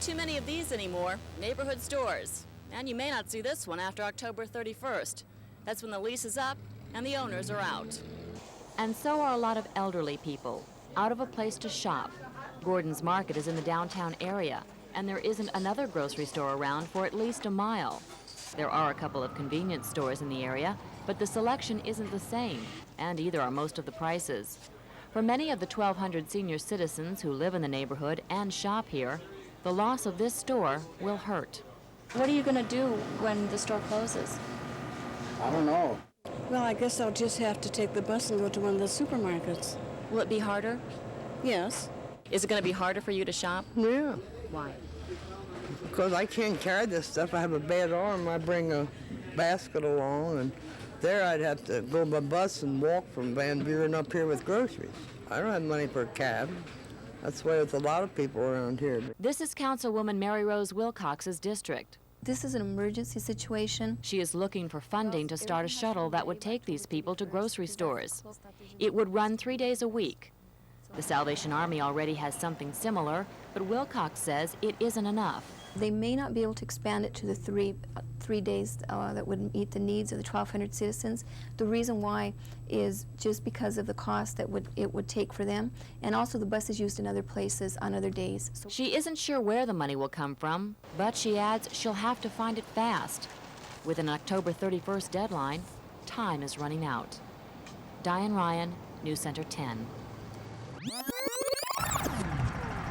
too many of these anymore, neighborhood stores. And you may not see this one after October 31st. That's when the lease is up and the owners are out. And so are a lot of elderly people, out of a place to shop. Gordon's Market is in the downtown area, and there isn't another grocery store around for at least a mile. There are a couple of convenience stores in the area, but the selection isn't the same, and either are most of the prices. For many of the 1,200 senior citizens who live in the neighborhood and shop here, the loss of this store will hurt. What are you going to do when the store closes? I don't know. Well, I guess I'll just have to take the bus and go to one of the supermarkets. Will it be harder? Yes. Is it going to be harder for you to shop? Yeah, Why? because I can't carry this stuff. I have a bad arm. I bring a basket along, and there I'd have to go by bus and walk from Van Buren up here with groceries. I don't have money for a cab. That's the way with a lot of people around here. This is Councilwoman Mary Rose Wilcox's district. This is an emergency situation. She is looking for funding to start a shuttle that would take these people to grocery stores. It would run 3 days a week. The Salvation Army already has something similar, but Wilcox says it isn't enough. They may not be able to expand it to the three days that would meet the needs of the 1,200 citizens. The reason why is just because of the cost that it would take for them, and also the bus is used in other places on other days. So she isn't sure where the money will come from, but she adds she'll have to find it fast. With an October 31st deadline, time is running out. Diane Ryan, News Center 10.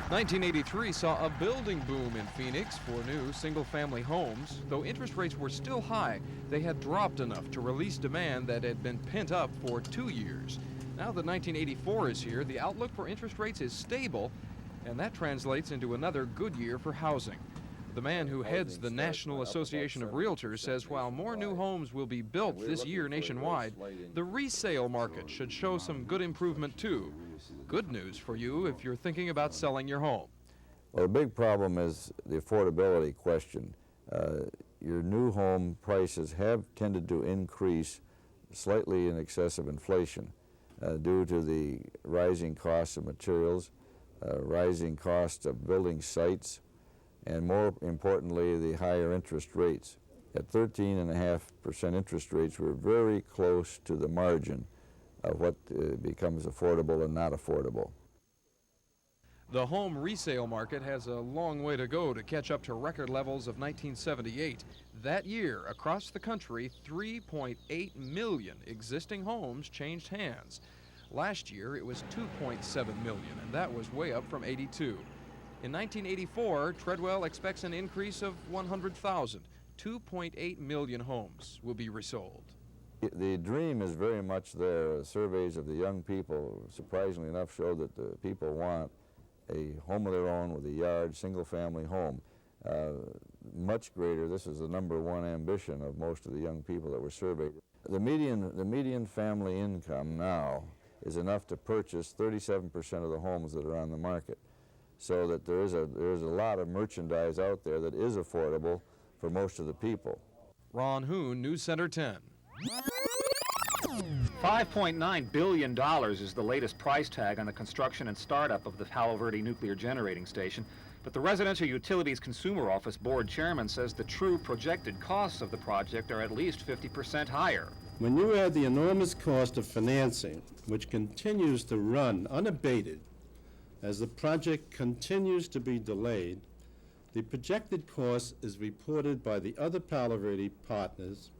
1983 saw a building boom in Phoenix for new single-family homes. Though interest rates were still high, they had dropped enough to release demand that had been pent up for 2 years. Now that 1984 is here, the outlook for interest rates is stable, and that translates into another good year for housing. The man who heads the National Association of Realtors says while more new homes will be built this year nationwide, the resale market should show some good improvement too. Good news for you if you're thinking about selling your home. Well, the big problem is the affordability question. Your new home prices have tended to increase slightly in excess of inflation due to the rising costs of materials, rising costs of building sites, and more importantly, the higher interest rates. At 13.5% interest rates, we're very close to the margin of what becomes affordable and not affordable. The home resale market has a long way to go to catch up to record levels of 1978. That year, across the country, 3.8 million existing homes changed hands. Last year, it was 2.7 million, and that was way up from 82. In 1984, Treadwell expects an increase of 100,000. 2.8 million homes will be resold. The dream is very much there. Surveys of the young people, surprisingly enough, show that the people want a home of their own with a yard, single-family home. Much greater. This is the #1 ambition of most of the young people that were surveyed. The median family income now is enough to purchase 37% of the homes that are on the market. So that there is a lot of merchandise out there that is affordable for most of the people. Ron Hoon, News Center 10. $5.9 billion is the latest price tag on the construction and startup of the Palo Verde nuclear generating station. But the Residential Utilities Consumer Office Board Chairman says the true projected costs of the project are at least 50% higher. When you add the enormous cost of financing, which continues to run unabated, as the project continues to be delayed, the projected cost is reported by the other Palo Verde partners,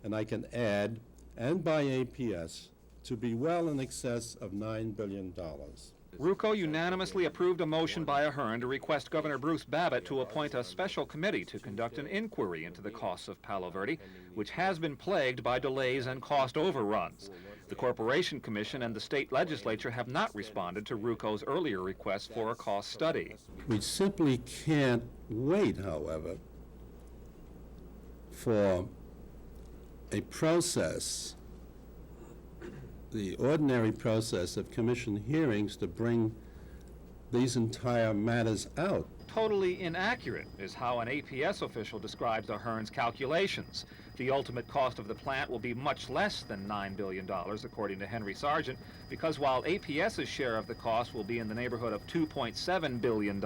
and I can add, and by APS, to be well in excess of $9 billion. RUCO unanimously approved a motion by Ahern to request Governor Bruce Babbitt to appoint a special committee to conduct an inquiry into the costs of Palo Verde, which has been plagued by delays and cost overruns. The Corporation Commission and the state legislature have not responded to RUCO's earlier request for a cost study. We simply can't wait, however, for a process, the ordinary process of commission hearings, to bring these entire matters out. Totally inaccurate is how an APS official describes Ahern's calculations. The ultimate cost of the plant will be much less than $9 billion, according to Henry Sargent, because while APS's share of the cost will be in the neighborhood of $2.7 billion,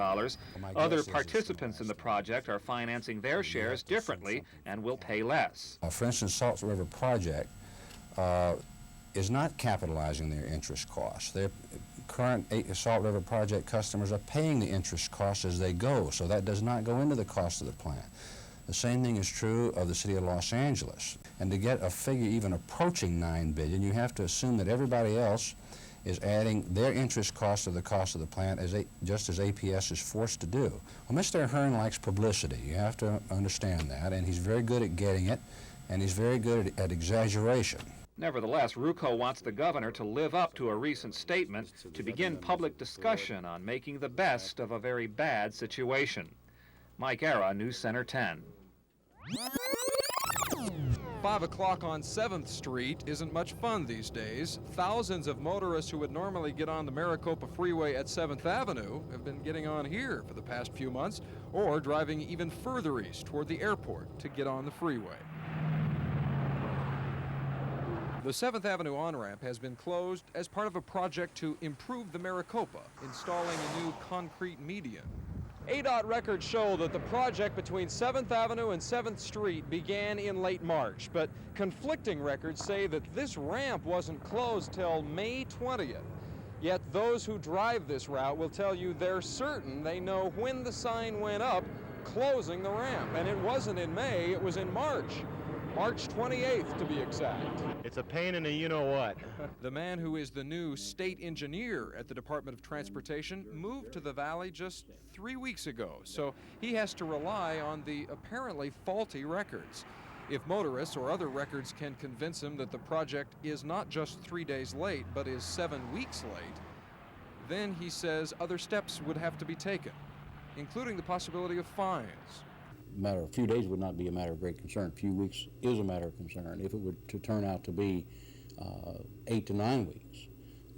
other participants in the project are financing their shares differently and will pay less. For instance, Salt River Project is not capitalizing their interest costs. Their current Salt River Project customers are paying the interest costs as they go, so that does not go into the cost of the plant. The same thing is true of the city of Los Angeles. And to get a figure even approaching $9 billion, you have to assume that everybody else is adding their interest cost to the cost of the plant just as APS is forced to do. Well, Mr. Ahern likes publicity. You have to understand that, and he's very good at getting it, and he's very good at exaggeration. Nevertheless, Ruocco wants the governor to live up to a recent statement to begin public discussion on making the best of a very bad situation. Mike Era, News Center 10. 5 o'clock on 7th Street isn't much fun these days. Thousands of motorists who would normally get on the Maricopa Freeway at 7th Avenue have been getting on here for the past few months, or driving even further east toward the airport to get on the freeway. The 7th Avenue on-ramp has been closed as part of a project to improve the Maricopa, installing a new concrete median. ADOT records show that the project between 7th Avenue and 7th Street began in late March, but conflicting records say that this ramp wasn't closed till May 20th. Yet those who drive this route will tell you they're certain they know when the sign went up closing the ramp. And it wasn't in May, it was in March. March 28th, to be exact. It's a pain in the you-know-what. The man who is the new state engineer at the Department of Transportation moved to the valley just 3 weeks ago, so he has to rely on the apparently faulty records. If motorists or other records can convince him that the project is not just 3 days late, but is 7 weeks late, then he says other steps would have to be taken, including the possibility of fines. A matter of a few days would not be a matter of great concern. A few weeks is a matter of concern. If it were to turn out to be 8 to 9 weeks,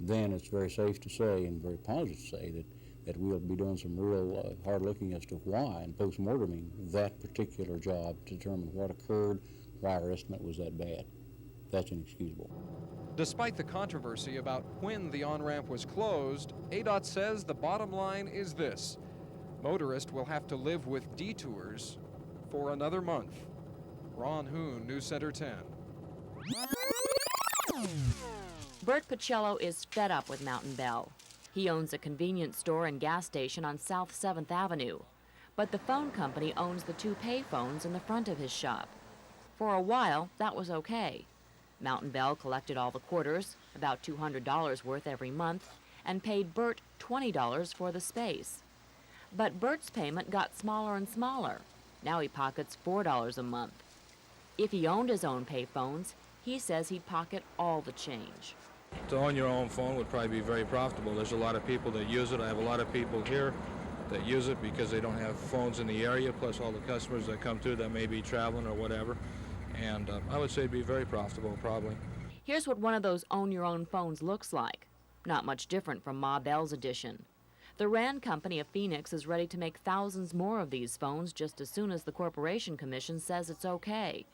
then it's very safe to say and very positive to say that we'll be doing some real hard looking as to why and post-morteming that particular job to determine what occurred, why our estimate was that bad. That's inexcusable. Despite the controversy about when the on-ramp was closed, ADOT says the bottom line is this: motorists will have to live with detours for another month. Ron Hoon, News Center 10. Bert Pacello is fed up with Mountain Bell. He owns a convenience store and gas station on South 7th Avenue, but the phone company owns the 2 pay phones in the front of his shop. For a while, that was okay. Mountain Bell collected all the quarters, about $200 worth every month, and paid Bert $20 for the space. But Bert's payment got smaller and smaller. Now he pockets $4 a month. If he owned his own payphones, he says he'd pocket all the change. To own your own phone would probably be very profitable. There's a lot of people that use it. I have a lot of people here that use it because they don't have phones in the area, plus all the customers that come through that may be traveling or whatever. And I would say it'd be very profitable, probably. Here's what one of those own-your-own phones looks like. Not much different from Ma Bell's edition. The RAND company of Phoenix is ready to make thousands more of these phones just as soon as the Corporation Commission says it's okay.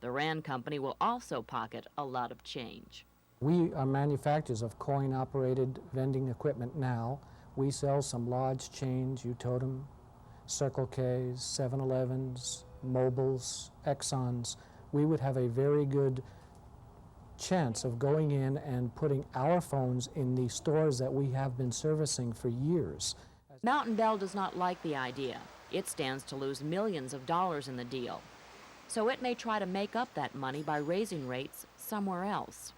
The RAND company will also pocket a lot of change. We are manufacturers of coin-operated vending equipment now. We sell some large chains, Utotem, Circle K's, 7-Elevens, Mobiles, Exxons. We would have a very good chance of going in and putting our phones in the stores that we have been servicing for years. Mountain Bell does not like the idea. It stands to lose millions of dollars in the deal. So it may try to make up that money by raising rates somewhere else.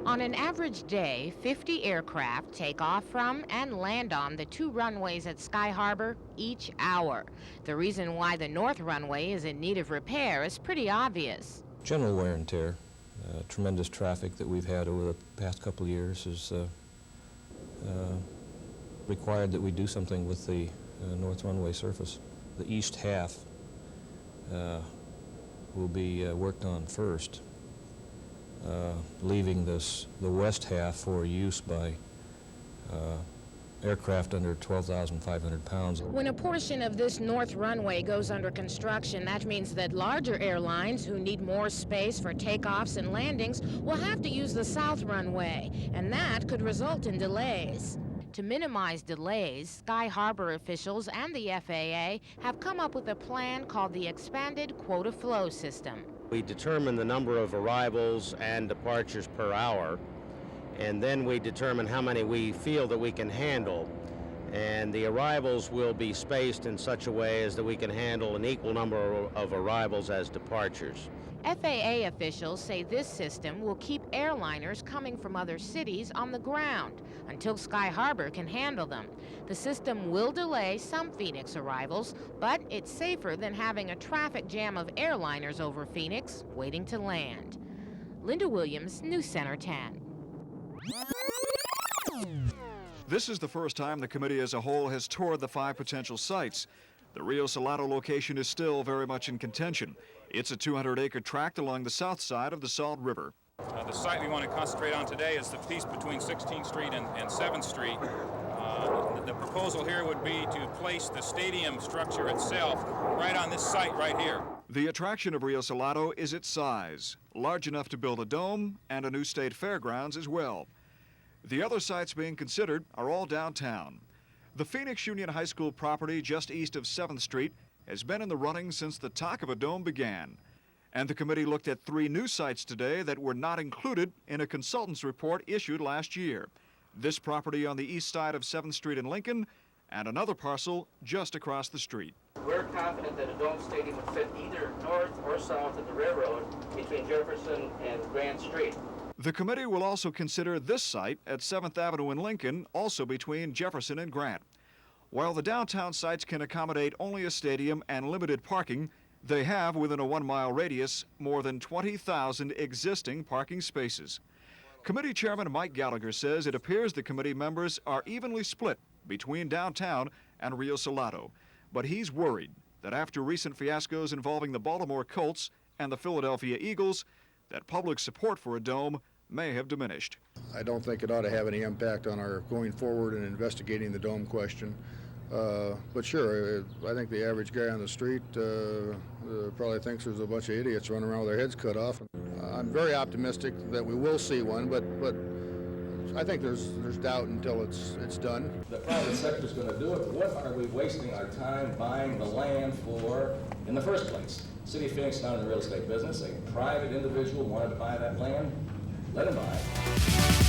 On an average day, 50 aircraft take off from and land on the 2 runways at Sky Harbor each hour. The reason why the north runway is in need of repair is pretty obvious. General wear and tear. Tremendous traffic that we've had over the past couple of years has required that we do something with the north runway surface. The east half will be worked on first. leaving the west half for use by aircraft under 12,500 pounds. When a portion of this north runway goes under construction, that means that larger airlines who need more space for takeoffs and landings will have to use the south runway, and that could result in delays. To minimize delays, Sky Harbor officials and the FAA have come up with a plan called the Expanded Quota Flow System. We determine the number of arrivals and departures per hour, and then we determine how many we feel that we can handle. And the arrivals will be spaced in such a way as that we can handle an equal number of arrivals as departures. FAA officials say this system will keep airliners coming from other cities on the ground until Sky Harbor can handle them. The system will delay some Phoenix arrivals, but it's safer than having a traffic jam of airliners over Phoenix waiting to land. Linda Williams, News Center 10. This is the first time the committee as a whole has toured the 5 potential sites. The Rio Salado location is still very much in contention. It's a 200-acre tract along the south side of the Salt River. The site we want to concentrate on today is the piece between 16th Street and 7th Street. The proposal here would be to place the stadium structure itself right on this site right here. The attraction of Rio Salado is its size, large enough to build a dome and a new state fairgrounds as well. The other sites being considered are all downtown. The Phoenix Union High School property just east of 7th Street has been in the running since the talk of a dome began. And the committee looked at 3 new sites today that were not included in a consultant's report issued last year. This property on the east side of 7th Street in Lincoln, and another parcel just across the street. We're confident that a dome stadium would fit either north or south of the railroad between Jefferson and Grand Street. The committee will also consider this site at 7th Avenue in Lincoln, also between Jefferson and Grant. While the downtown sites can accommodate only a stadium and limited parking, they have, within a 1-mile radius, more than 20,000 existing parking spaces. Committee Chairman Mike Gallagher says it appears the committee members are evenly split between downtown and Rio Salado, but he's worried that after recent fiascos involving the Baltimore Colts and the Philadelphia Eagles, that public support for a dome may have diminished. I don't think it ought to have any impact on our going forward and investigating the dome question. But sure, I think the average guy on the street probably thinks there's a bunch of idiots running around with their heads cut off. I'm very optimistic that we will see one, but I think there's doubt until it's done. The private sector is going to do it. What are we wasting our time buying the land for in the first place? City of Phoenix is not in the real estate business. A private individual wanted to buy that land, let him buy it.